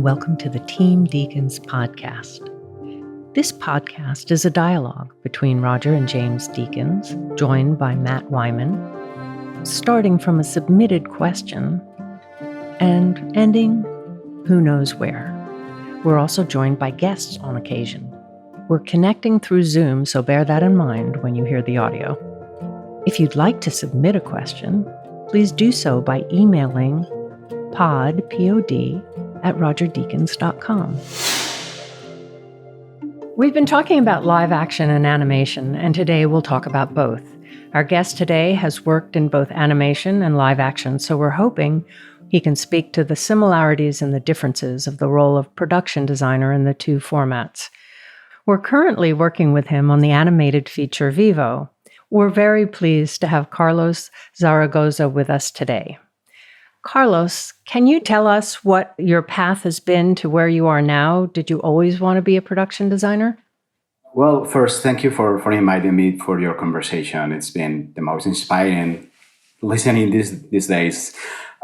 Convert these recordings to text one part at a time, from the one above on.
welcome to the Team Deacons podcast. This podcast is a dialogue between Roger and James Deacons, joined by Matt Wyman, starting from a submitted question and ending who knows where. We're also joined by guests on occasion. We're connecting through Zoom, so bear that in mind when you hear the audio. If you'd like to submit a question, please do so by emailing pod@rogerdeacons.com. We've been talking about live action and animation, and today we'll talk about both. Our guest today has worked in both animation and live action, so we're hoping he can speak to the similarities and the differences of the role of production designer in the two formats. We're currently working with him on the animated feature Vivo. We're very pleased to have Carlos Zaragoza with us today. Carlos, can you tell us what your path has been to where you are now? Did you always want to be a production designer? Well, first, thank you for inviting me for your conversation. It's been the most inspiring listening these days.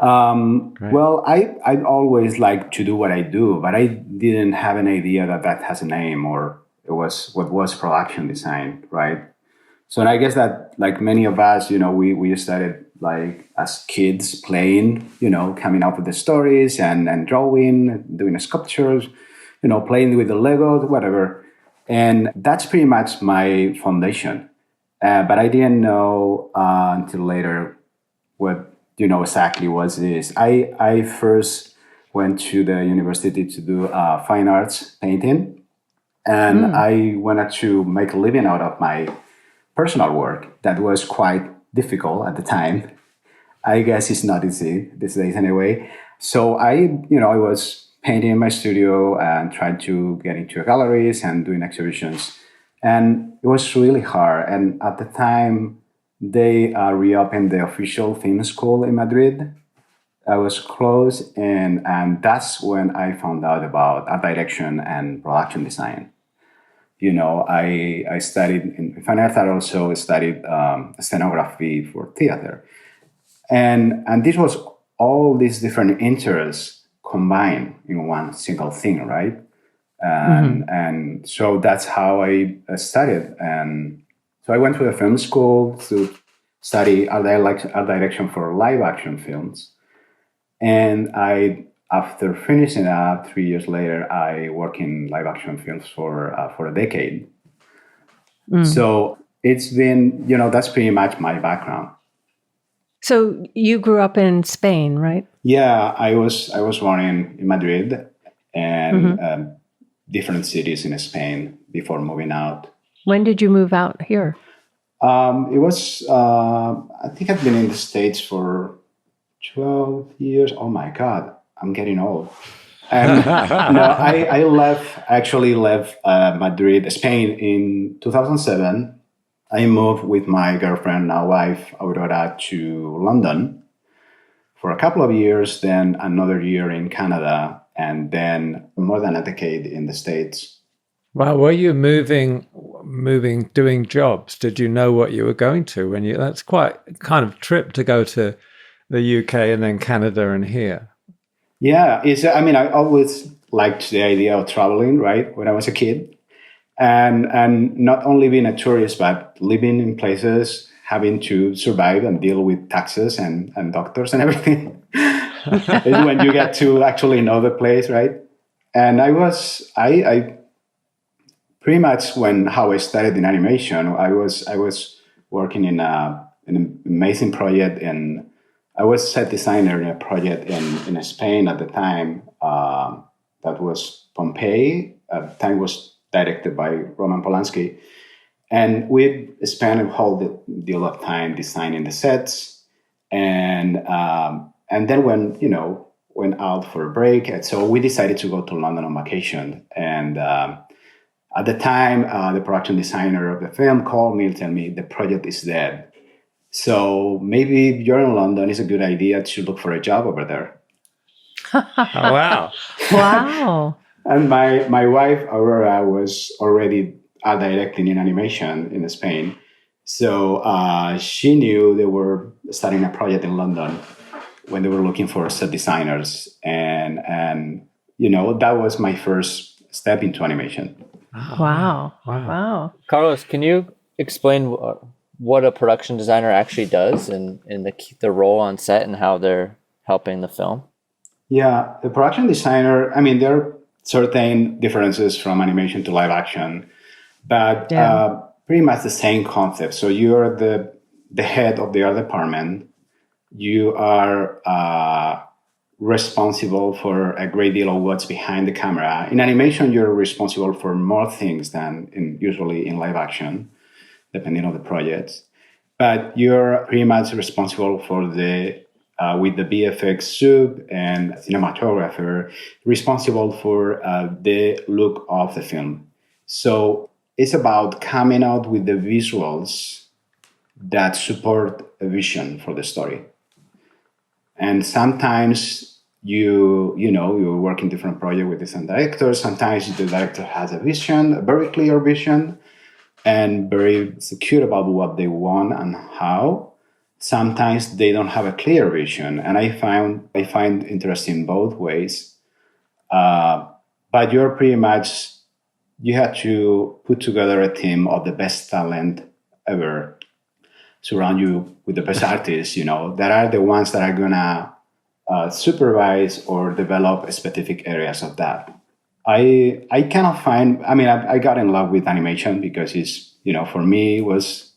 Well, I'd always liked to do what I do, but I didn't have an idea that has a name or it was what was production design, right? So and I guess that like many of us, we started like as kids playing, coming up with the stories and drawing, doing sculptures, playing with the Legos, whatever. And that's pretty much my foundation. But I didn't know until later what, exactly was this. I first went to the university to do fine arts painting. And I wanted to make a living out of my personal work. That was quite difficult at the time. I guess it's not easy these days anyway. So I was painting in my studio and trying to get into galleries and doing exhibitions. And it was really hard. And at the time, they reopened the official film school in Madrid. I was closed, and that's when I found out about art direction and production design. I studied in fine arts. I also studied scenography for theater. And this was all these different interests combined in one single thing, right? And so that's how I started. And so I went to the film school to study art direction for live action films. And after finishing up 3 years later, I worked in live action films for a decade. So it's been, that's pretty much my background. So you grew up in Spain, right? Yeah, I was born in Madrid and different cities in Spain before moving out. When did you move out here? It was, I think I've been in the States for 12 years. Oh my God, I'm getting old. And I actually left Madrid, Spain in 2007. I moved with my girlfriend, now wife, Aurora, to London for a couple of years, then another year in Canada, and then more than a decade in the States. Wow, were you moving, doing jobs? Did you know what you were going to that's quite a kind of trip to go to the UK and then Canada and here. Yeah, I always liked the idea of traveling, right, when I was a kid. And not only being a tourist, but living in places, having to survive and deal with taxes and doctors and everything. Is when you get to actually know the place, right? And I pretty much how I started in animation, I was working in an amazing project, and I was set designer in a project in Spain at the time. That was Pompeii. At the time was directed by Roman Polanski. And we spent a whole deal of time designing the sets. And then went out for a break. And so we decided to go to London on vacation. And at the time, the production designer of the film called me and told me the project is dead. So maybe if you're in London, it's a good idea to look for a job over there. Oh, wow. Wow. And my wife, Aurora, was already directing in animation in Spain. So she knew they were starting a project in London when they were looking for set designers. And that was my first step into animation. Oh, Wow. wow. Wow. Carlos, can you explain what a production designer actually does and the role on set and how they're helping the film? Yeah, the production designer, I mean, there are certain differences from animation to live action, but pretty much the same concept. So you're the head of the art department. You are responsible for a great deal of what's behind the camera. In animation, you're responsible for more things than usually in live action, depending on the project. But you're pretty much responsible for with the VFX sub and cinematographer, responsible for the look of the film. So it's about coming out with the visuals that support a vision for the story. And sometimes you work in different projects with different directors. Sometimes the director has a vision, a very clear vision, and very secure about what they want and how. Sometimes they don't have a clear vision, and I find interesting both ways. But you have to put together a team of the best talent ever, surround you with the best artists, that are the ones that are gonna supervise or develop specific areas of that. I cannot find. I mean, I got in love with animation because it's for me it was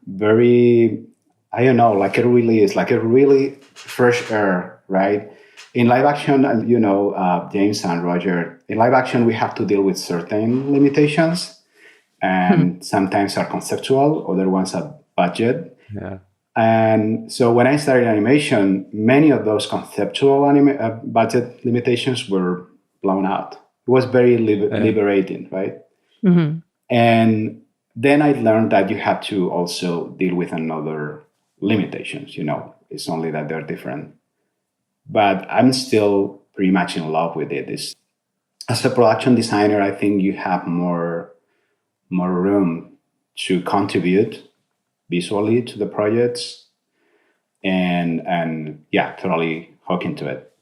very. I don't know, it's like a really fresh air, right? In live action, James and Roger, in live action, we have to deal with certain limitations, and sometimes are conceptual, other ones are budget. Yeah. And so when I started animation, many of those conceptual budget limitations were blown out. It was very liberating, right? Mm-hmm. And then I learned that you have to also deal with another limitations, it's only that they're different. But I'm still pretty much in love with it. As a production designer, I think you have more room to contribute visually to the projects and totally hook into it.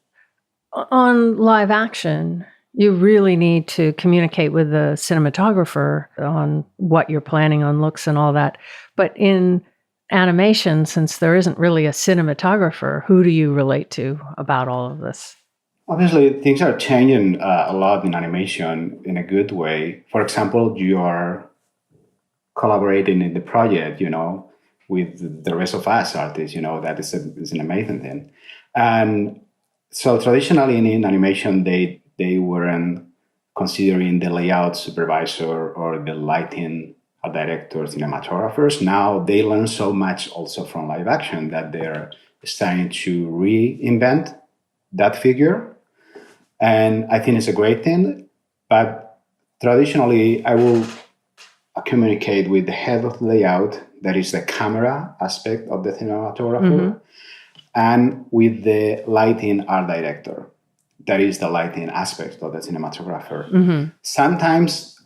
On live action, you really need to communicate with the cinematographer on what you're planning on looks and all that. But in animation, since there isn't really a cinematographer, who do you relate to about all of this? Obviously, things are changing a lot in animation in a good way. For example, you are collaborating in the project, with the rest of us artists, that is an amazing thing. And so traditionally in animation, they weren't considering the layout supervisor or the lighting directors, cinematographers. Now they learn so much also from live action that they're starting to reinvent that figure. And I think it's a great thing. But traditionally, I will communicate with the head of the layout, that is the camera aspect of the cinematographer, and with the lighting art director, that is the lighting aspect of the cinematographer. Sometimes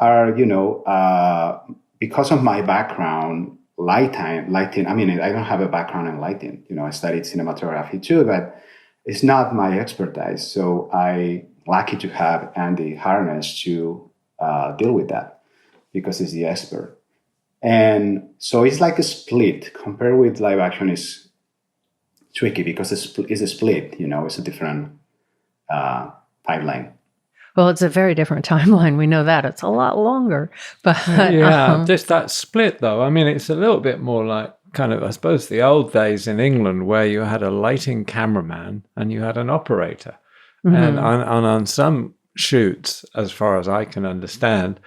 because of my background, lighting, I mean, I don't have a background in lighting. I studied cinematography too, but it's not my expertise. So I'm lucky to have Andy Harness to deal with that because he's the expert. And so it's like a split. Compared with live action is tricky because it's a split, it's a different timeline. Well, it's a very different timeline. We know that. It's a lot longer. But just that split, though. I mean, it's a little bit more like kind of, I suppose, the old days in England where you had a lighting cameraman and you had an operator. And on some shoots, as far as I can understand,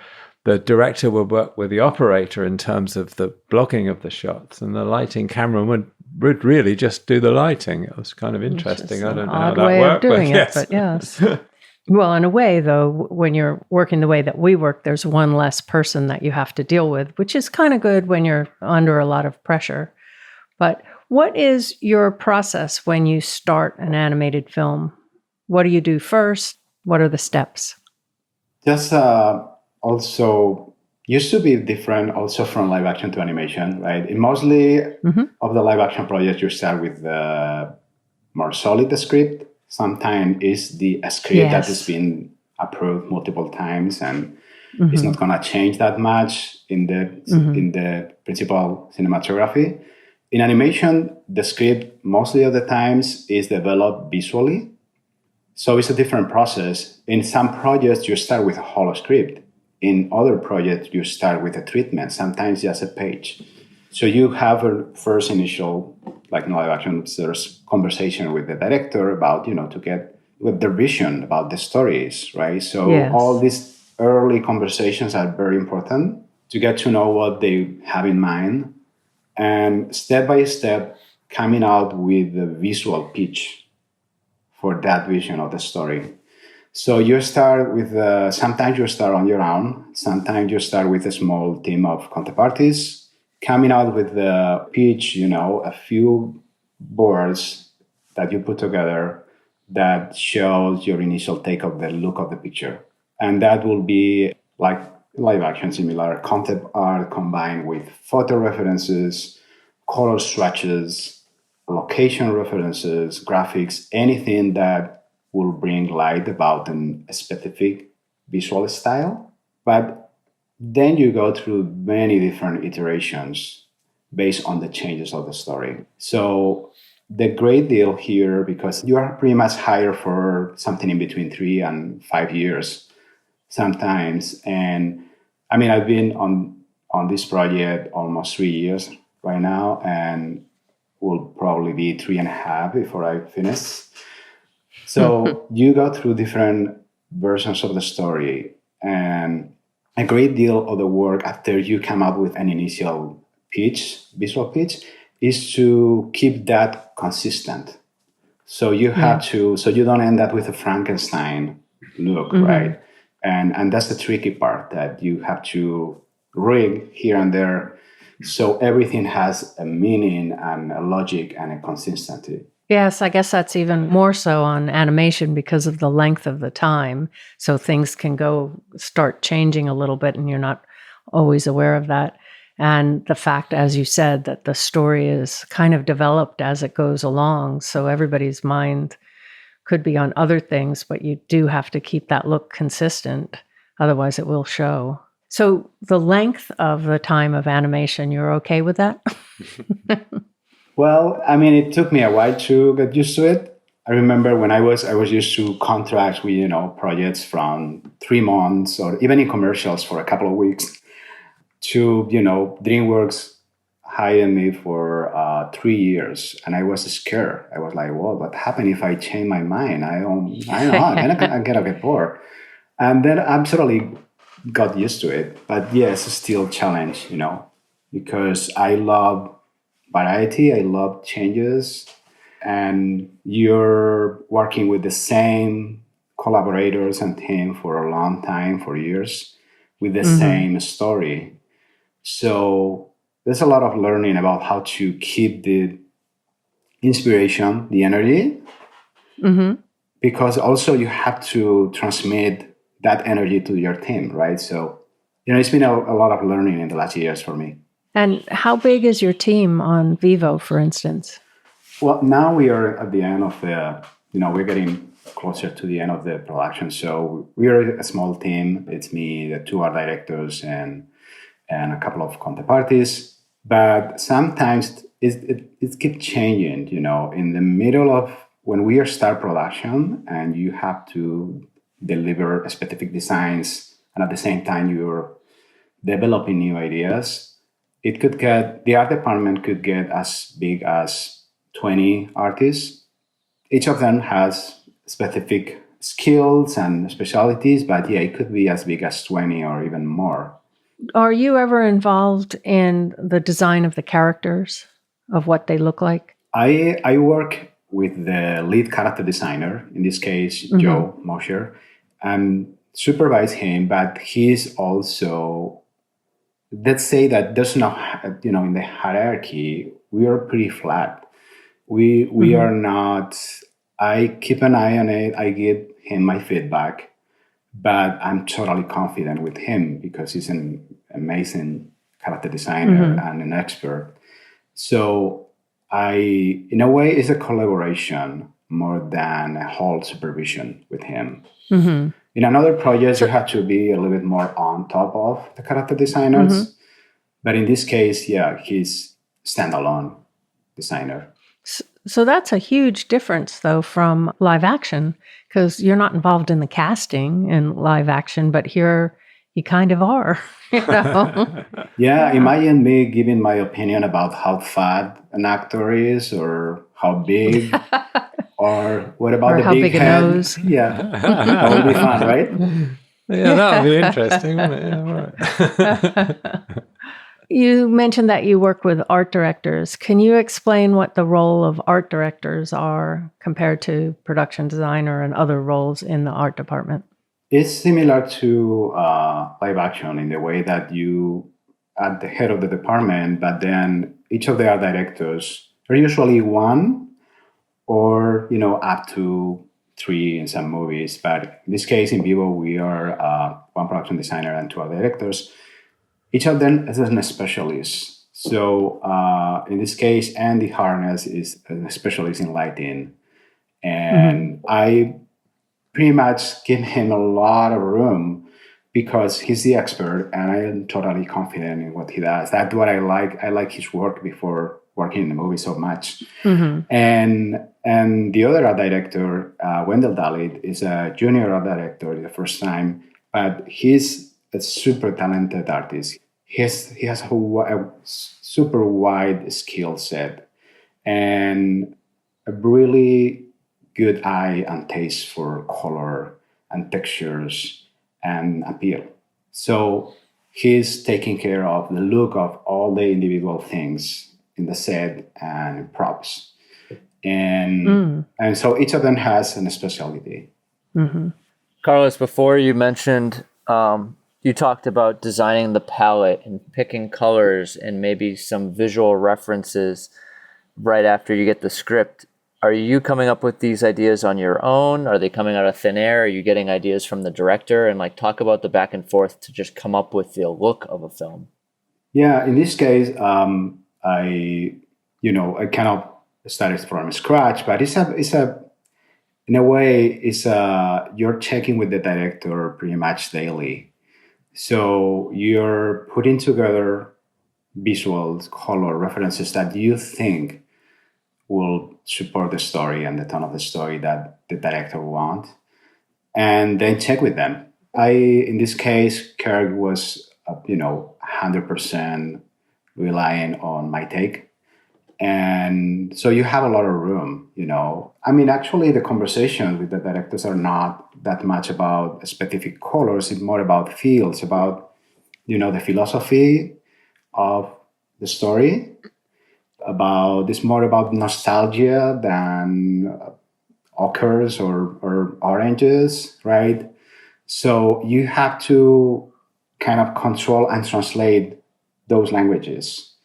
the director would work with the operator in terms of the blocking of the shots, and the lighting cameraman would really just do the lighting. It was kind of interesting. I don't know how that worked, but yes. Well, in a way, though, when you're working the way that we work, there's one less person that you have to deal with, which is kind of good when you're under a lot of pressure. But what is your process when you start an animated film? What do you do first? What are the steps? Just also used to be different also from live action to animation, right? In mostly of the live action projects, you start with the more solid script. sometimes it's the script that has been approved multiple times, and it's not going to change that much in the principal cinematography. In animation, the script mostly of the times is developed visually. So it's a different process. In some projects, you start with a whole script. In other projects, you start with a treatment, sometimes just a page. So you have a first initial, like live action, there's conversation with the director about, to get with their vision about the stories, right? So all these early conversations are very important to get to know what they have in mind, and step by step coming out with the visual pitch for that vision of the story. So you start with, sometimes you start on your own, sometimes you start with a small team of counterparties, coming out with the pitch, a few boards that you put together that shows your initial take of the look of the picture. And that will be like live action similar concept art combined with photo references, color swatches, location references, graphics, anything that will bring light about a specific visual style. But then you go through many different iterations based on the changes of the story. So the great deal here, because you are pretty much hired for something in between 3 and 5 years sometimes. And I mean, I've been on this project almost 3 years right now, and will probably be 3.5 before I finish. So you go through different versions of the story, and a great deal of the work after you come up with an initial pitch, visual pitch, is to keep that consistent. So you have to, so you don't end up with a Frankenstein look, right? And that's the tricky part, that you have to rig here and there, so everything has a meaning and a logic and a consistency. Yes, I guess that's even more so on animation because of the length of the time. So things can start changing a little bit, and you're not always aware of that. And the fact, as you said, that the story is kind of developed as it goes along. So everybody's mind could be on other things, but you do have to keep that look consistent. Otherwise, it will show. So the length of the time of animation, you're okay with that? Well, I mean, it took me a while to get used to it. I remember when I was used to contracts with, projects from 3 months, or even in commercials for a couple of weeks, to, DreamWorks hired me for 3 years, and I was scared. I was like, "Well, what happened if I change my mind? I don't know. I'm gonna get bored." And then I absolutely got used to it. But yes, it's still a challenge, because I love variety, I love changes, and you're working with the same collaborators and team for a long time, for years, with the same story. So there's a lot of learning about how to keep the inspiration, the energy, because also you have to transmit that energy to your team, right? So, it's been a lot of learning in the last years for me. And how big is your team on Vivo, for instance? Well, now we are at the end of we're getting closer to the end of the production. So we are a small team. It's me, the 2 art directors, and a couple of counterparties. But sometimes it keeps changing, in the middle of when we start production and you have to deliver specific designs, and at the same time you're developing new ideas. The art department could get as big as 20 artists. Each of them has specific skills and specialties, but it could be as big as 20 or even more. Are you ever involved in the design of the characters, of what they look like? I work with the lead character designer, in this case, Joe Mosher, and supervise him, but he's also, let's say that there's no, in the hierarchy, we are pretty flat. We are not, I keep an eye on it, I give him my feedback, but I'm totally confident with him because he's an amazing character designer and an expert. So in a way, it's a collaboration. more than a whole supervision with him. In another project, you have to be a little bit more on top of the character designers. But in this case, he's standalone designer. So that's a huge difference, though, from live action, because you're not involved in the casting in live action, but here you kind of are. Imagine me giving my opinion about how fat an actor is, or how big, or what about the how big head? a nose. Yeah, that would be fun, right? Yeah, that would be interesting, wouldn't it? Yeah, right. You mentioned that you work with art directors. Can you explain what the role of art directors are compared to production designer and other roles in the art department? It's similar to live action in the way that you at the head of the department, but then each of the art directors are usually one or up to 3 in some movies. But in this case, in Vivo, we are one production designer and 2 art directors. Each of them is a specialist. So in this case, Andy Harness is a specialist in lighting. And I pretty much give him a lot of room because he's the expert and I am totally confident in what he does. That's what I like. I like his work before working in the movie so much. And the other art director, Wendell Dalit, is a junior art director the first time, but he's a super talented artist. He has a super wide skill set and a really good eye and taste for color and textures and appeal. So he's taking care of the look of all the individual things in the set and props. And so each of them has a specialty. Carlos, before you mentioned, you talked about designing the palette and picking colors and maybe some visual references right after you get the script. Are you coming up with these ideas on your own? Are they coming out of thin air? Are you getting ideas from the director? And talk about the back and forth to just come up with the look of a film. Yeah, in this case, I cannot start it from scratch, but in a way, you're checking with the director pretty much daily. So you're putting together visuals, color references that you think will support the story and the tone of the story that the director wants, and then check with them. In this case, Kirk was 100% relying on my take. And so you have a lot of room, actually the conversations with the directors are not that much about specific colors. It's more about feels, about, the philosophy of the story. It's more about nostalgia than ochres or oranges, right? So you have to kind of control and translate those languages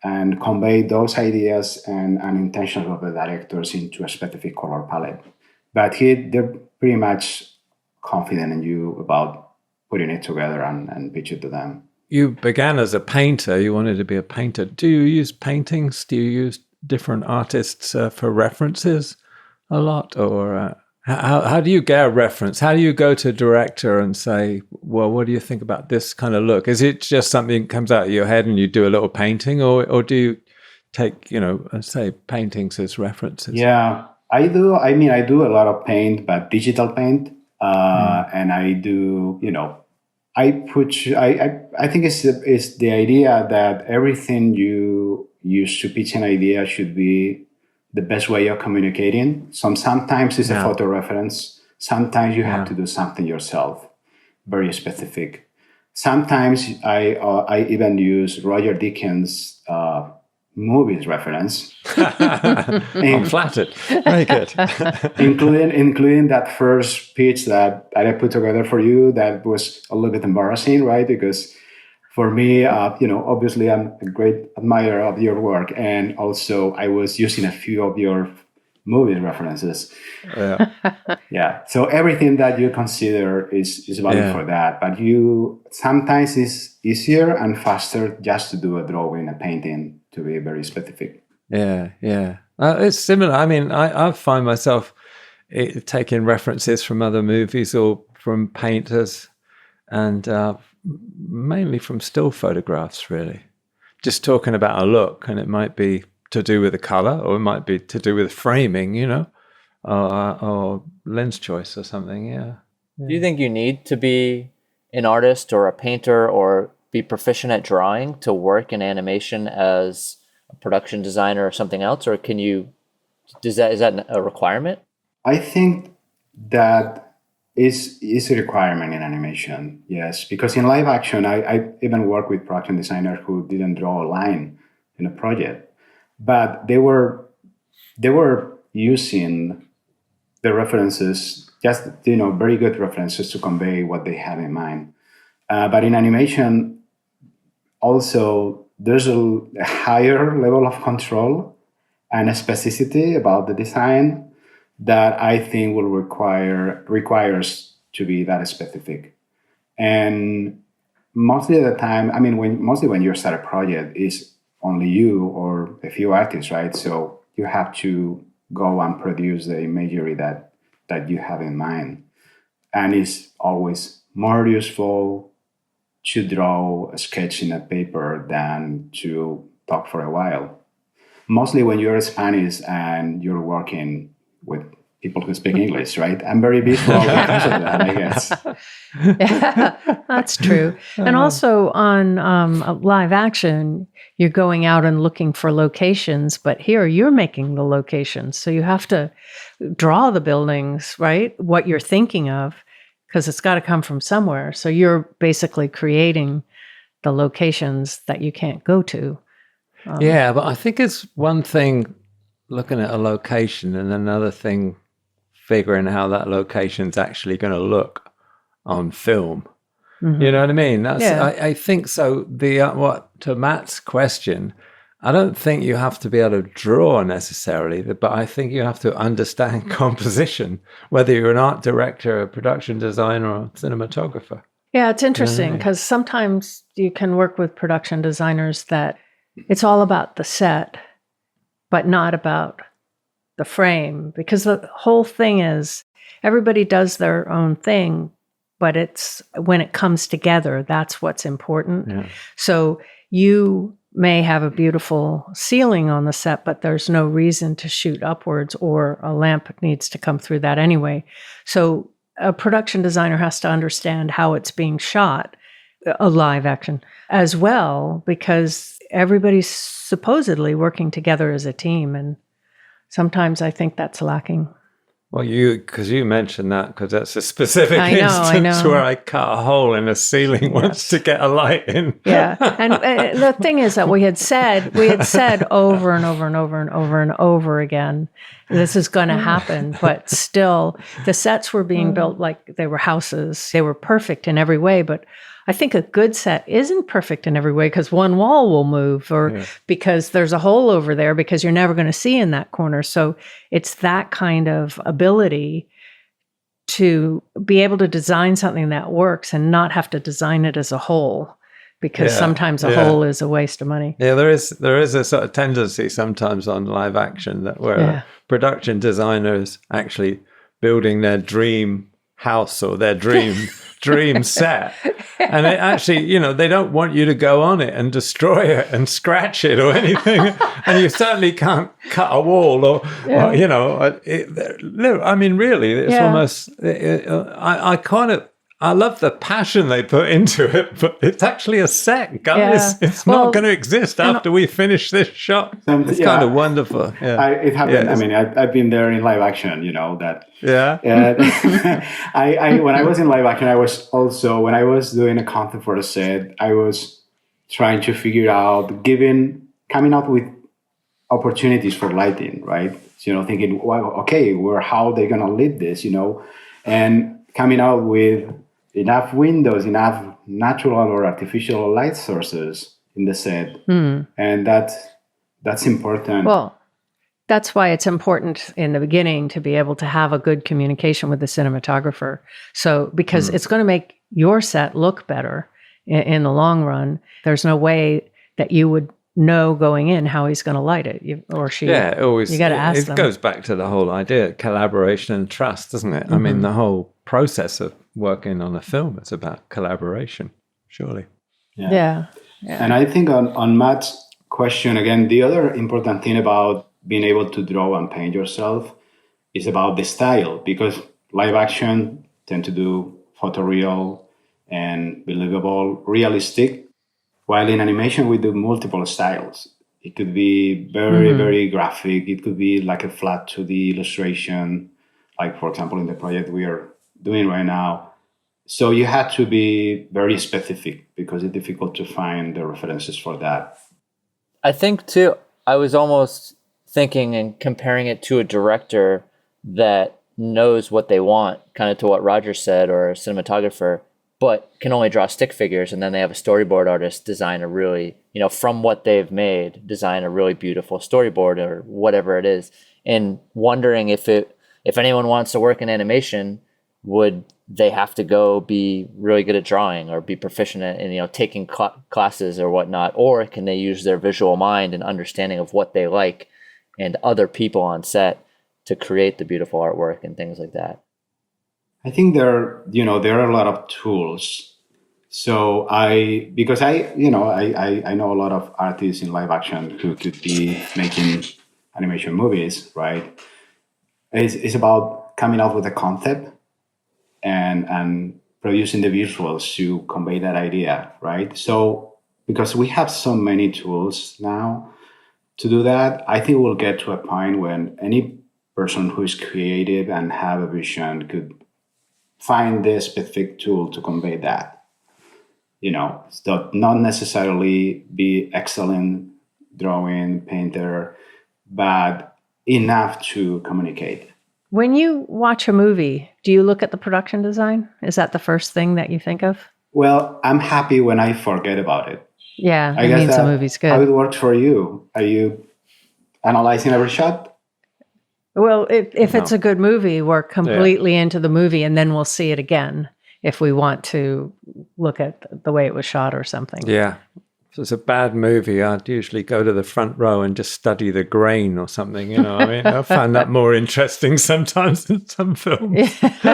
and convey those ideas and intentions of the directors into a specific color palette. But they're pretty much confident in you about putting it together and pitch it to them. You began as a painter. You wanted to be a painter. Do you use paintings? Do you use different artists for references a lot? Or how do you get a reference? How do you go to a director and say, well, what do you think about this kind of look? Is it just something that comes out of your head and you do a little painting? Or do you take, say paintings as references? Yeah, I do. I do a lot of paint, but digital paint. And I do, I think it's the idea that everything you use to pitch an idea should be the best way of communicating. Sometimes it's a photo reference. Sometimes you have to do something yourself, very specific. Sometimes I even use Roger Dickens' movies reference. I'm flattered. Very good. including that first pitch that I put together for you that was a little bit embarrassing, right? Because for me, obviously I'm a great admirer of your work, and also I was using a few of your movie references. Yeah. So everything that you consider is valid for that, but sometimes it's easier and faster just to do a drawing, a painting, to be very specific. Yeah. It's similar. I mean, I find myself taking references from other movies or from painters, and mainly from still photographs, really. Just talking about a look, and it might be to do with the color, or it might be to do with framing, or lens choice or something. Yeah. Do you think you need to be an artist or a painter or be proficient at drawing to work in animation as a production designer or something else, or is that a requirement? I think that is a requirement in animation, yes, because in live action, I even work with production designers who didn't draw a line in a project, but they were using the references, just very good references to convey what they have in mind. But in animation, also there's a higher level of control and a specificity about the design that I think will requires to be that specific. And mostly of the time, I mean, mostly when you start a project, is only you or a few artists, right? So you have to go and produce the imagery that you have in mind. And it's always more useful to draw a sketch in a paper than to talk for a while. Mostly when you're Spanish and you're working with people who speak English, right? I'm very visual because of that, I guess. Yeah, that's true. And also on live action, you're going out and looking for locations, but here you're making the locations. So you have to draw the buildings, right? What you're thinking of, because it's got to come from somewhere. So you're basically creating the locations that you can't go to. Yeah, but I think it's one thing looking at a location and another thing figuring how that location's actually going to look on film. Mm-hmm. You know what I mean? I think so. To Matt's question, I don't think you have to be able to draw necessarily, but I think you have to understand composition, whether you're an art director, a production designer, or a cinematographer. Yeah, it's interesting because sometimes you can work with production designers that it's all about the set, but not about the frame, because the whole thing is everybody does their own thing, but it's when it comes together, that's what's important. Yeah. So you may have a beautiful ceiling on the set, but there's no reason to shoot upwards, or a lamp needs to come through that anyway. So a production designer has to understand how it's being shot, a live action as well, because everybody's supposedly working together as a team. And sometimes I think that's lacking. Well, because you mentioned that, because that's a specific instance where I cut a hole in a ceiling once to get a light in. Yeah, and the thing is that we had said over and over and over and over and over again, this is going to happen. But still, the sets were being built like they were houses. They were perfect in every way, but I think a good set isn't perfect in every way, because one wall will move, or because there's a hole over there because you're never going to see in that corner. So it's that kind of ability to be able to design something that works and not have to design it as a whole, because sometimes a hole is a waste of money. Yeah, there is a sort of tendency sometimes on live action that where production designers actually building their dream house or their dream set, and it actually, they don't want you to go on it and destroy it and scratch it or anything, and you certainly can't cut a wall or I mean, really, it's almost I love the passion they put into it, but it's actually a set, guys. Yeah. It's not going to exist after we finish this shot. It's kind of wonderful. Yeah. It happened. I mean, I've been there in live action, that. Yeah. I when I was in live action, I was also, when I was doing a concept for a set, I was trying to figure out, coming up with opportunities for lighting, right? Thinking, well, okay, how are they going to lit this, and coming out with enough windows, enough natural or artificial light sources in the set. And that's important. Well, that's why it's important in the beginning to be able to have a good communication with the cinematographer. So, because it's going to make your set look better in the long run. There's no way that you would know going in how he's going to light it, or she. Yeah, always. You got to ask it them. It goes back to the whole idea of collaboration and trust, doesn't it? I mean, the whole process of working on a film is about collaboration, surely. Yeah. And I think on Matt's question, again, the other important thing about being able to draw and paint yourself is about the style, because live action tend to do photoreal and believable, realistic, while in animation we do multiple styles. It could be very, very graphic. It could be like a flat 2D illustration, like, for example, in the project we are doing right now. So you had to be very specific because it's difficult to find the references for that. I think, too, I was almost thinking and comparing it to a director that knows what they want, kind of to what Roger said, or a cinematographer, but can only draw stick figures, and then they have a storyboard artist design a really, from what they've made, design a really beautiful storyboard or whatever it is. And wondering if anyone wants to work in animation, would they have to go be really good at drawing or be proficient in taking classes or whatnot, or can they use their visual mind and understanding of what they like and other people on set to create the beautiful artwork and things like that? I think there are a lot of tools. So I know a lot of artists in live action who could be making animation movies, right? It's about coming up with a concept and producing the visuals to convey that idea, right? So because we have so many tools now to do that, I think we'll get to a point when any person who is creative and have a vision could find the specific tool to convey that. So not necessarily be excellent drawing, painter, but enough to communicate. When you watch a movie, do you look at the production design? Is that the first thing that you think of? Well, I'm happy when I forget about it. Yeah, I it guess means the movie's good. How it works for you? Are you analyzing every shot? Well, if it's a good movie, we're completely into the movie, and then we'll see it again if we want to look at the way it was shot or something. Yeah. If it's a bad movie, I'd usually go to the front row and just study the grain or something. I mean, I find that more interesting sometimes than some films. Hopefully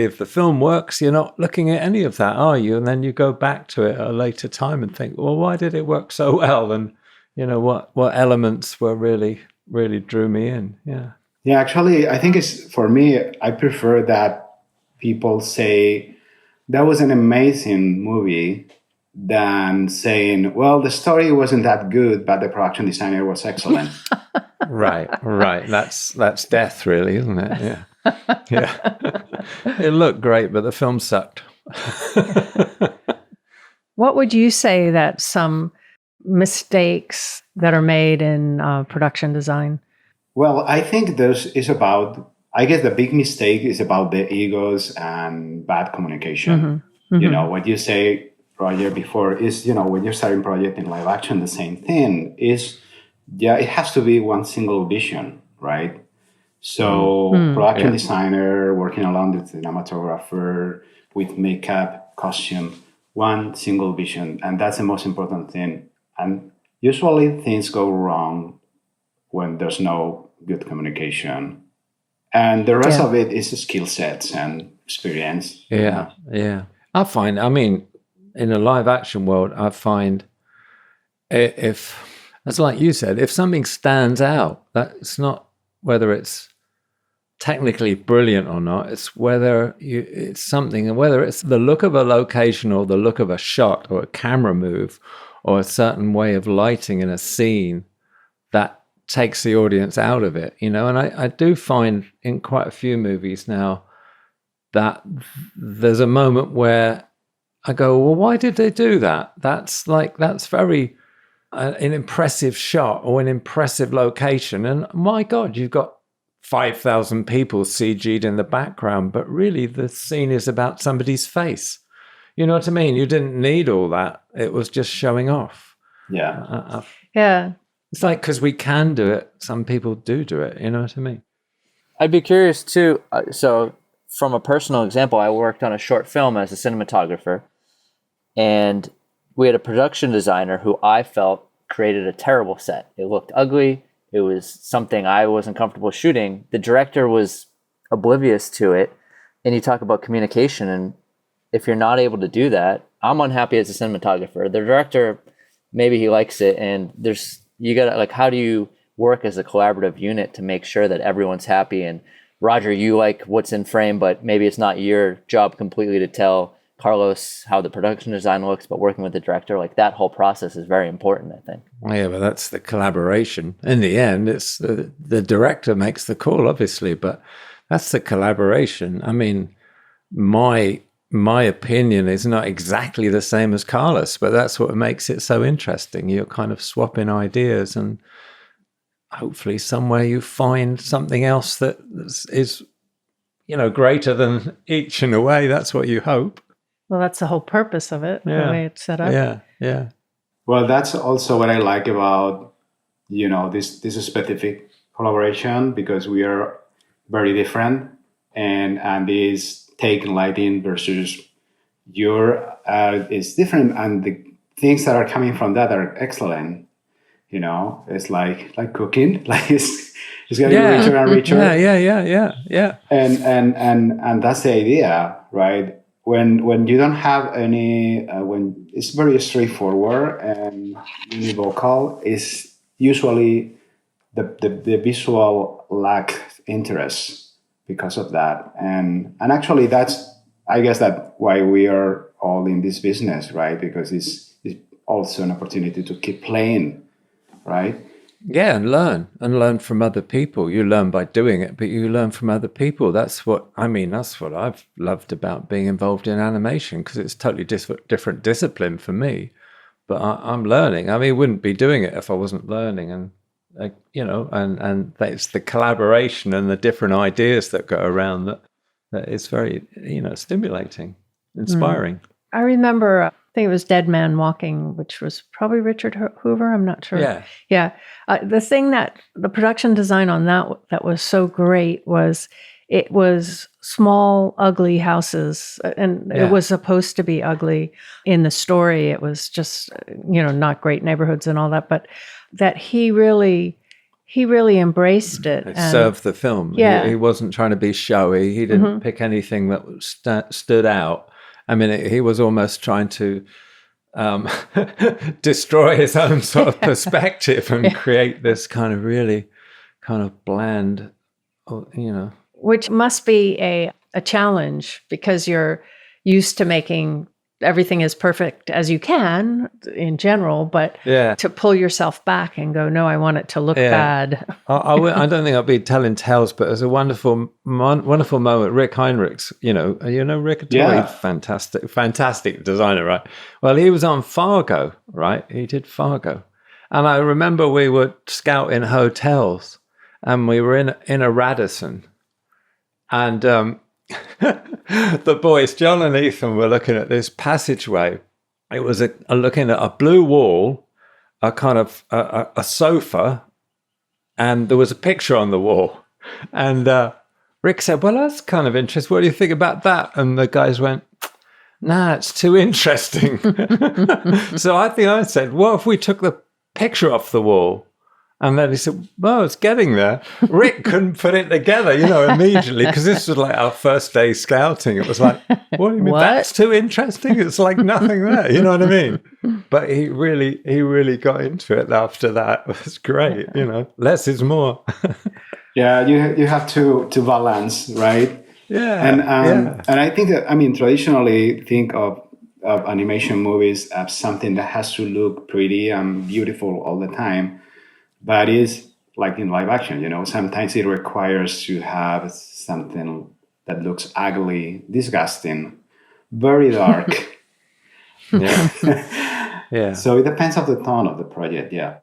if the film works, you're not looking at any of that, are you? And then you go back to it at a later time and think, well, why did it work so well? And what elements were really drew me in. Yeah, actually, I think for me, I prefer that people say that was an amazing movie than saying, well, the story wasn't that good, but the production designer was excellent. Right. That's death, really, isn't it? Yeah. It looked great, but the film sucked. What would you say that some mistakes that are made in production design? Well, I think the big mistake is about the egos and bad communication. What you say, Roger, before is, when you're starting project in live action, the same thing is, it has to be one single vision, right? So production designer working along with the cinematographer with makeup, costume, one single vision. And that's the most important thing. And usually things go wrong when there's no good communication. And the rest of it is skill sets and experience. Yeah. I find, in a live action world, I find if, it's like you said, if something stands out, that's not whether it's technically brilliant or not, it's whether it's something, and whether it's the look of a location or the look of a shot or a camera move or a certain way of lighting in a scene that takes the audience out of it, and I do find in quite a few movies now that there's a moment where I go, well, why did they do that? That's very an impressive shot or an impressive location, and my God, you've got 5,000 people CG'd in the background, but really the scene is about somebody's face. You know what I mean? You didn't need all that. It was just showing off. Yeah. Yeah. It's like, because we can do it, some people do it. You know what I mean? I'd be curious too. So from a personal example, I worked on a short film as a cinematographer. And we had a production designer who I felt created a terrible set. It looked ugly. It was something I wasn't comfortable shooting. The director was oblivious to it. And you talk about communication, and if you're not able to do that, I'm unhappy as a cinematographer. The director, maybe he likes it, and you gotta, like, how do you work as a collaborative unit to make sure that everyone's happy? And Roger, you like what's in frame, but maybe it's not your job completely to tell Carlos how the production design looks, but working with the director, like that whole process is very important, I think. Yeah, but that's the collaboration. In the end, it's the director makes the call, obviously, but that's the collaboration. I mean, my opinion is not exactly the same as Carlos, but that's what makes it so interesting. You're kind of swapping ideas, and hopefully somewhere you find something else that is, greater than each in a way. That's what you hope. Well, that's the whole purpose of it, the way it's set up. Yeah. Well, that's also what I like about, this specific collaboration, because we are very different, and this take and lighting versus your is different, and the things that are coming from that are excellent. It's like cooking, like it's getting richer and richer. Yeah. And that's the idea, right? When you don't have any, when it's very straightforward and univocal, is usually the visual lack interest because of that. And actually I guess that's why we are all in this business, right? Because it's also an opportunity to keep playing, right? Yeah, and learn from other people. You learn by doing it, but you learn from other people. That's what I've loved about being involved in animation, because it's totally different discipline for me. But I'm learning. I wouldn't be doing it if I wasn't learning. And and it's the collaboration and the different ideas that go around that is very, stimulating, inspiring. I remember, I think it was Dead Man Walking, which was probably Richard Hoover. I'm not sure. Yeah. The thing the production design on that was so great was it was small, ugly houses, and it was supposed to be ugly in the story. It was just, not great neighborhoods and all that, but that he really embraced it. It served the film. Yeah. He wasn't trying to be showy. He didn't pick anything that stood out. He was almost trying to destroy his own sort of perspective and create this kind of really kind of bland, Which must be a challenge, because you're used to making everything as perfect as you can in general, but to pull yourself back and go, no, I want it to look bad. I don't think I'll be telling tales, but there's a wonderful moment. Rick Heinrichs, Rick? Yeah. Fantastic designer, right? Well, he was on Fargo, right? He did Fargo. And I remember we were scouting hotels, and we were in a Radisson, and the boys, John and Ethan, were looking at this passageway. It was looking at a blue wall, a kind of a sofa, and there was a picture on the wall. And Rick said, well, that's kind of interesting. What do you think about that? And the guys went, nah, it's too interesting. So I said, well, if we took the picture off the wall? And then he said, well, it's getting there. Rick couldn't put it together, immediately, because this was like our first day scouting. It was like, what do you mean? What? That's too interesting. It's like nothing there. You know what I mean? But he really got into it after that. It was great. Less is more. Yeah, you have to balance, right? Yeah. And I think that, traditionally think of animation movies as something that has to look pretty and beautiful all the time. But it's like in live action, sometimes it requires to have something that looks ugly, disgusting, very dark. Yeah. So it depends on the tone of the project. Yeah.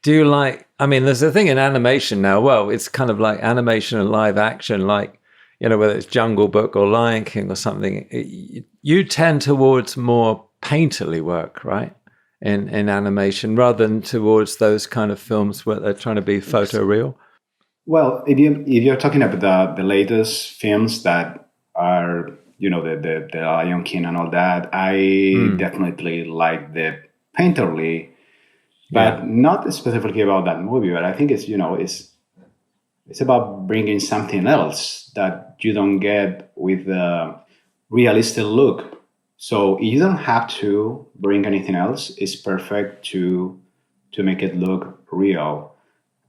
Do you like, there's a thing in animation now, well, it's kind of like animation and live action, like, whether it's Jungle Book or Lion King or something, you tend towards more painterly work, right? In animation, rather than towards those kind of films where they're trying to be photoreal? Well, if you're talking about the latest films that are the Lion King and all that. I definitely like the painterly, but not specifically about that movie. But I think it's about bringing something else that you don't get with the realistic look. So you don't have to bring anything else. It's perfect to make it look real.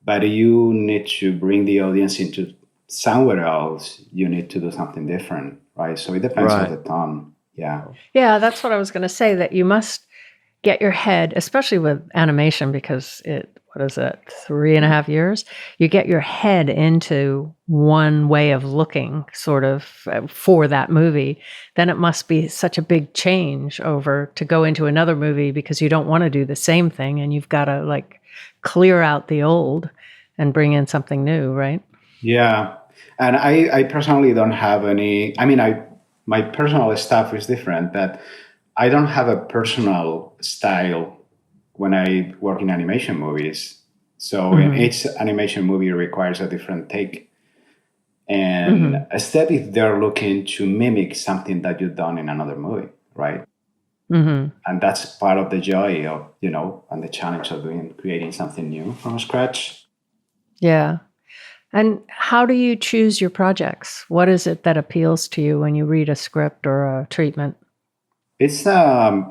But you need to bring the audience into somewhere else. You need to do something different, right? So it depends on the tone. Yeah. Yeah, that's what I was going to say, that you must get your head, especially with animation, because what is it, 3.5 years? You get your head into one way of looking sort of for that movie. Then it must be such a big change over to go into another movie because you don't want to do the same thing and you've got to like clear out the old and bring in something new, right? Yeah. And I personally don't have any, my personal stuff is different, but I don't have a personal style when I work in animation movies. So each animation movie requires a different take. And instead, if they're looking to mimic something that you've done in another movie, right? And that's part of the joy of, and the challenge of creating something new from scratch. Yeah. And how do you choose your projects? What is it that appeals to you when you read a script or a treatment? It's, I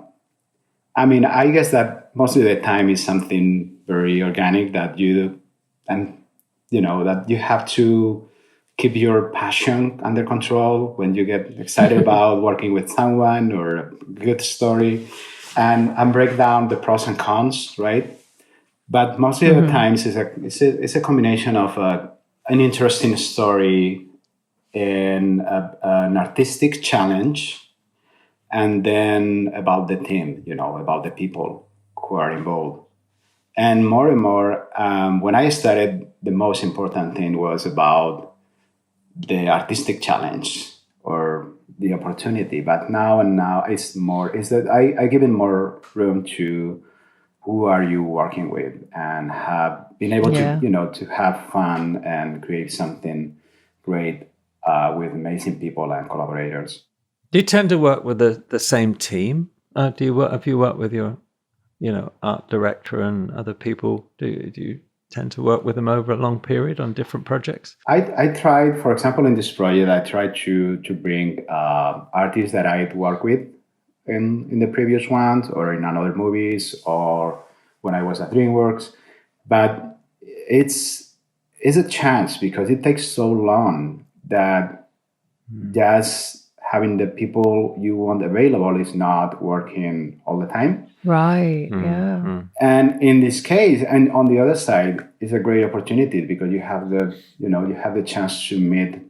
guess that most of the time is something very organic that that you have to keep your passion under control when you get excited about working with someone or a good story and break down the pros and cons, right? But most of the times it's a combination of an interesting story and an artistic challenge, and then about the team, about the people who are involved. And more, when I started, the most important thing was about the artistic challenge or the opportunity. But now it's that I give it more room to who are you working with and have been able to have fun and create something great with amazing people and collaborators. Do you tend to work with the same team? Have you worked with your, art director and other people? Do you tend to work with them over a long period on different projects? I tried, for example, in this project, I tried to bring artists that I'd worked with in the previous ones or in another movies or when I was at DreamWorks. But it's a chance because it takes so long that just having the people you want available is not working all the time. Right. Yeah. And in this case, and on the other side, it's a great opportunity because you have the chance to meet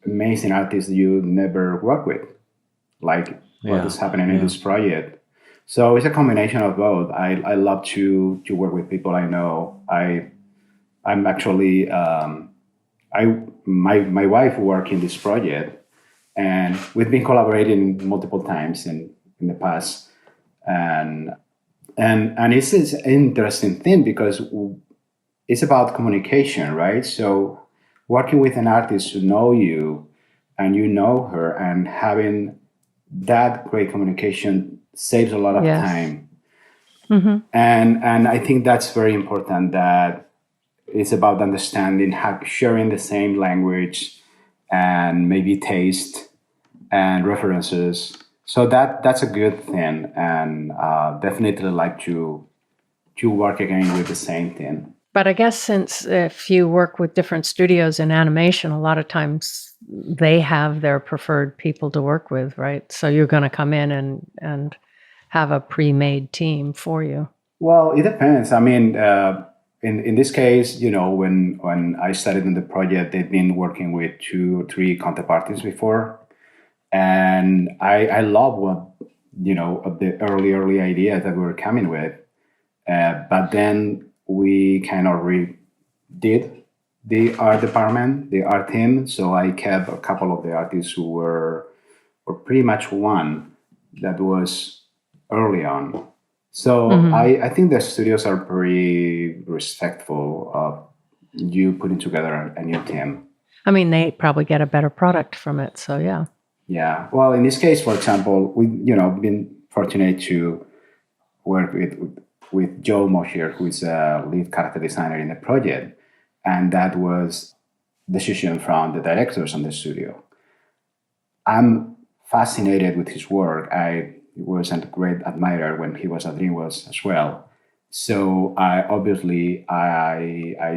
amazing artists you never work with, like what is happening in this project. So it's a combination of both. I love to work with people I know. I'm actually my wife worked in this project. And we've been collaborating multiple times in the past, and it's an interesting thing because it's about communication, right? So working with an artist who know you and you know her, and having that great communication saves a lot of time. And I think that's very important. That it's about understanding, sharing the same language, and maybe taste and references. So that's a good thing, and definitely like to work again with the same thing. But I guess since if you work with different studios in animation, a lot of times they have their preferred people to work with, right? So you're going to come in and have a pre-made team for you. Well, it depends. In this case, when I started in the project, they've been working with 2 or 3 counterparties before. And I love what, of the early ideas that we were coming with. But then we kind of redid the art department, the art team. So I kept a couple of the artists who were pretty much one that was early on. So I think the studios are pretty respectful of you putting together a new team. I mean, they probably get a better product from it. So, yeah. Yeah. Well, in this case, for example, we've been fortunate to work with Joe Mosher, who is a lead character designer in the project, and that was decision from the directors on the studio. I'm fascinated with his work. I was a great admirer when he was at DreamWorks as well. So I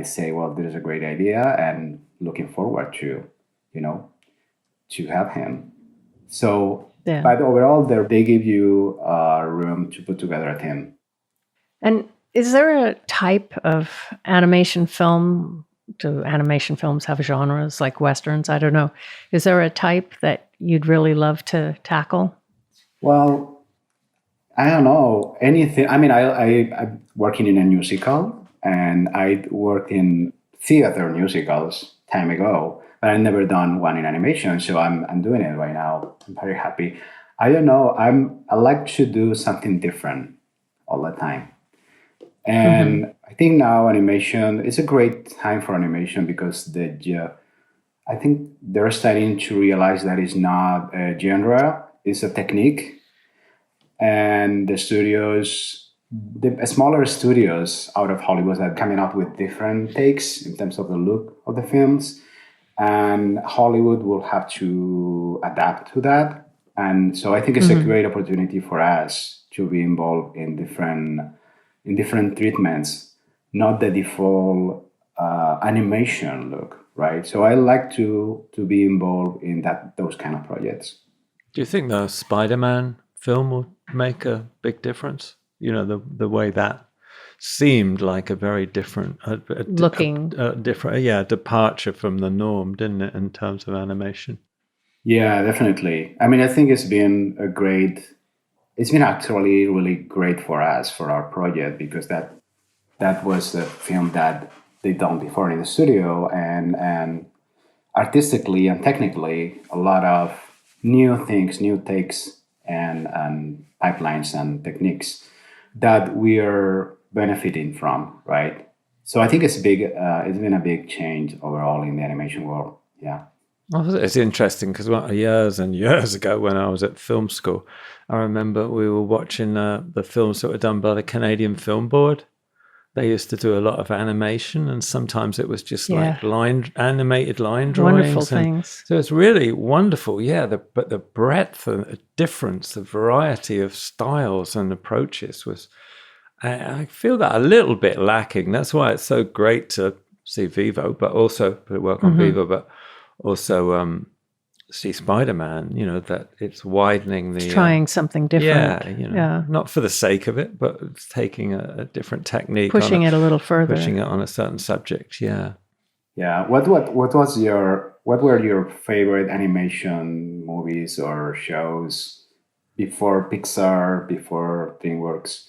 say, well, this is a great idea, and looking forward to, to have him. So, Yeah. but overall, they give you room to put together a team. And is there a type of animation film? Do animation films have genres like Westerns? I don't know. Is there a type that you'd really love to tackle? Well, I don't know. Anything. I mean, I'm working in a musical, and I worked in theater musicals time ago, but I've never done one in animation. So I'm doing it right now. I'm very happy. I don't know. I like to do something different all the time. And I think now animation is a great time for animation because I think they're starting to realize that it's not a genre, it's a technique. And the smaller studios out of Hollywood are coming up with different takes in terms of the look of the films. And Hollywood will have to adapt to that. And so I think it's a great opportunity for us to be involved in different treatments, not the default animation look, right? So I like to be involved in those kind of projects. Do you think the Spider-Man film will make a big difference? The way that seemed like a very different departure from the norm, didn't it, in terms of animation? Yeah, definitely. I mean, I think it's been actually really great for us, for our project, because that was a film that they done before in the studio, and artistically and technically a lot of new things, new takes, and pipelines and techniques that we are benefiting from, right? So I think it's big. It's been a big change overall in the animation world. Yeah. Well, it's interesting because years and years ago when I was at film school, I remember we were watching the films that were done by the Canadian Film Board. They used to do a lot of animation, and sometimes it was just like animated line drawings. Wonderful things. So it's really wonderful, yeah. But the breadth and the difference, the variety of styles and approaches was, I feel that a little bit lacking. That's why it's so great to see Vivo, but also work on Vivo, but also see Spider-Man, that it's widening the... It's trying something different. Not for the sake of it, but it's taking a different technique. Pushing it a little further. Pushing it on a certain subject, yeah. Yeah, what were your favorite animation movies or shows before Pixar, before DreamWorks?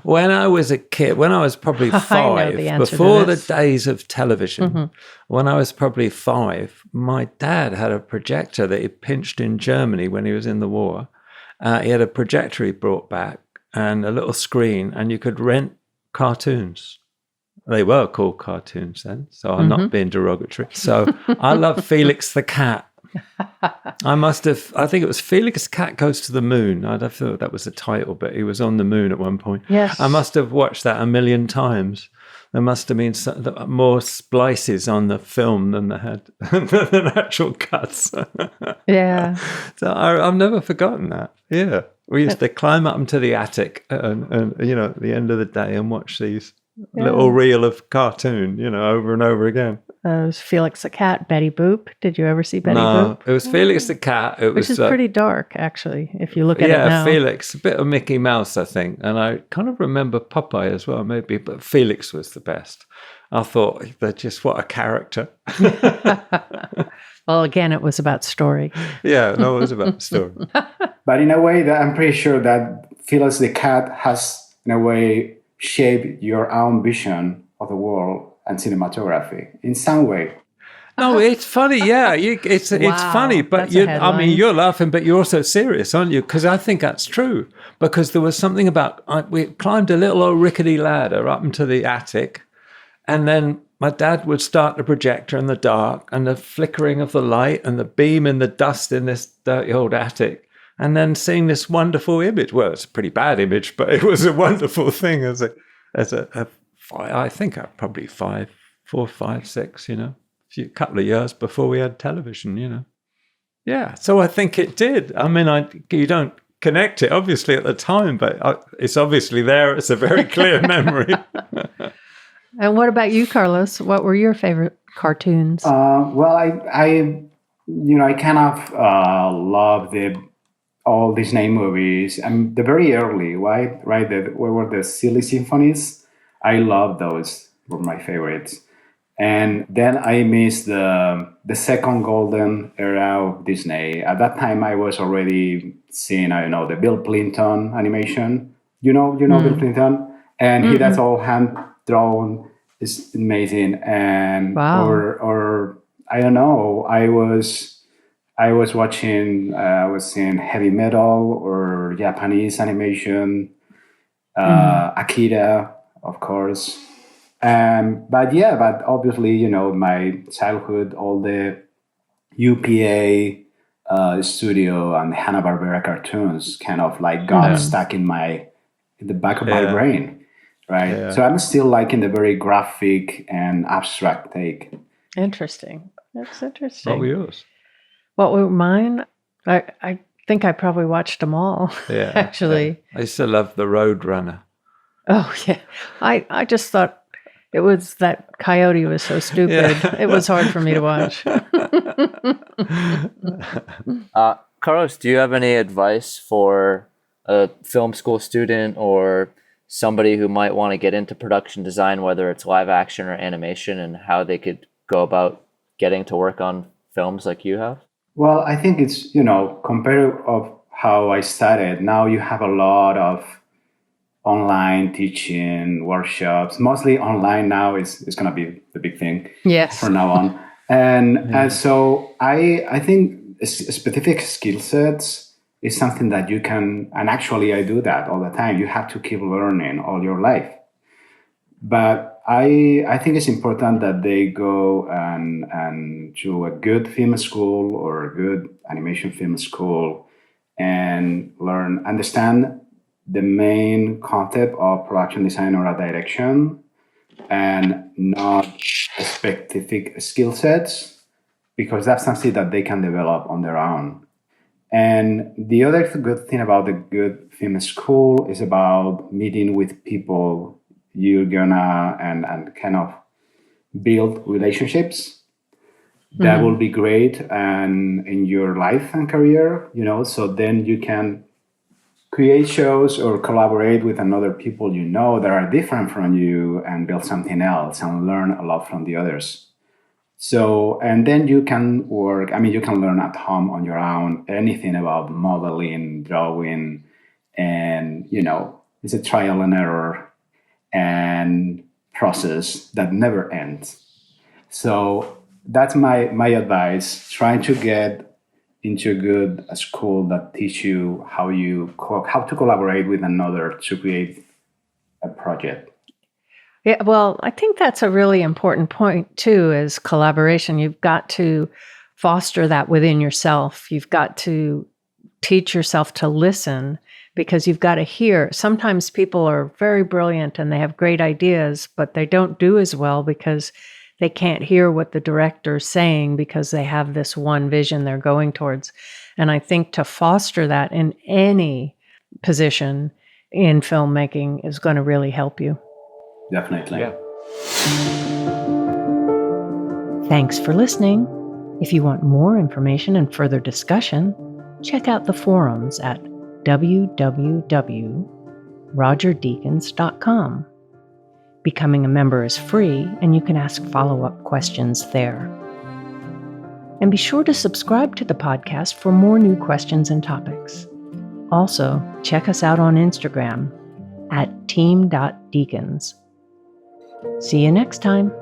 When I was a kid, when I was probably 5, before the days of television, when I was probably 5, my dad had a projector that he pinched in Germany when he was in the war. He had a projector he brought back and a little screen, and you could rent cartoons. They were called cartoons then, so I'm not being derogatory. So I love Felix the Cat. I think it was Felix Cat Goes to the Moon. I thought that was the title, but he was on the moon at one point. Yes. I must have watched that a million times. There must have been more splices on the film than than actual cuts. Yeah. So I've never forgotten that. Yeah. We used to climb up into the attic and at the end of the day and watch these little reel of cartoon, over and over again. It was Felix the Cat, Betty Boop. Did you ever see Betty Boop? It was Felix the Cat. Which is pretty dark, actually, if you look at it now. Yeah, Felix, a bit of Mickey Mouse, I think. And I kind of remember Popeye as well, maybe, but Felix was the best. I thought, just what a character. Well, again, it was about story. Yeah, no, it was about story. But in a way that I'm pretty sure that Felix the Cat has, in a way, shaped your own vision of the world and cinematography in some way. No, it's funny. Yeah, it's funny, but you're laughing, but you're also serious, aren't you? Because I think that's true. Because there was something about we climbed a little old rickety ladder up into the attic, and then my dad would start the projector in the dark and the flickering of the light and the beam in the dust in this dirty old attic. And then seeing this wonderful image. Well, it's a pretty bad image, but it was a wonderful thing I think I'm probably 4, 5, 6, a couple of years before we had television, Yeah, so I think it did. I mean, you don't connect it, obviously, at the time, but it's obviously there. It's a very clear memory. And what about you, Carlos? What were your favorite cartoons? Well, I kind of love all Disney movies. And the very early, right? Where were the Silly Symphonies? I love those. Were my favorites. And then I missed the second golden era of Disney. At that time, I was already seeing, the Bill Clinton animation. You know Bill Clinton? And he does all hand drawn. Is amazing. And wow. or I don't know, I was watching, I was seeing heavy metal or Japanese animation, Akira, of course. But obviously, my childhood, all the UPA studio and Hanna-Barbera cartoons kind of like got stuck in the back of my brain, right? Yeah. So I'm still liking the very graphic and abstract take. Interesting. That's interesting. What were yours? What were mine? I think I probably watched them all, actually. Yeah. I used to love the Roadrunner. Oh, yeah. I just thought it was that coyote was so stupid. It was hard for me to watch. Carlos, do you have any advice for a film school student or somebody who might want to get into production design, whether it's live action or animation, and how they could go about getting to work on films like you have? Well, I think it's, compared of how I started, now you have a lot of online teaching workshops, mostly online now is going to be the big thing from now on. And so I think specific skill sets is something that you can, and actually I do that all the time. You have to keep learning all your life. But I think it's important that they go and to a good film school or a good animation film school and understand the main concept of production design or a direction, and not specific skill sets, because that's something that they can develop on their own. And the other good thing about the good film school is about meeting with people you're gonna and kind of build relationships that will be great and in your life and career, so then you can create shows or collaborate with another people that are different from you and build something else and learn a lot from the others. So, and then you can work, you can learn at home on your own, anything about modeling, drawing, and, it's a trial and error and process that never ends. So that's my advice, trying to get into a good school that teach you how to collaborate with another to create a project. Yeah, well, I think that's a really important point, too, is collaboration. You've got to foster that within yourself. You've got to teach yourself to listen, because you've got to hear. Sometimes people are very brilliant and they have great ideas, but they don't do as well because they can't hear what the director's saying because they have this one vision they're going towards. And I think to foster that in any position in filmmaking is going to really help you. Definitely. Yeah. Thanks for listening. If you want more information and further discussion, check out the forums at www.rogerdeakins.com. Becoming a member is free, and you can ask follow-up questions there. And be sure to subscribe to the podcast for more new questions and topics. Also, check us out on Instagram at team.deakins. See you next time.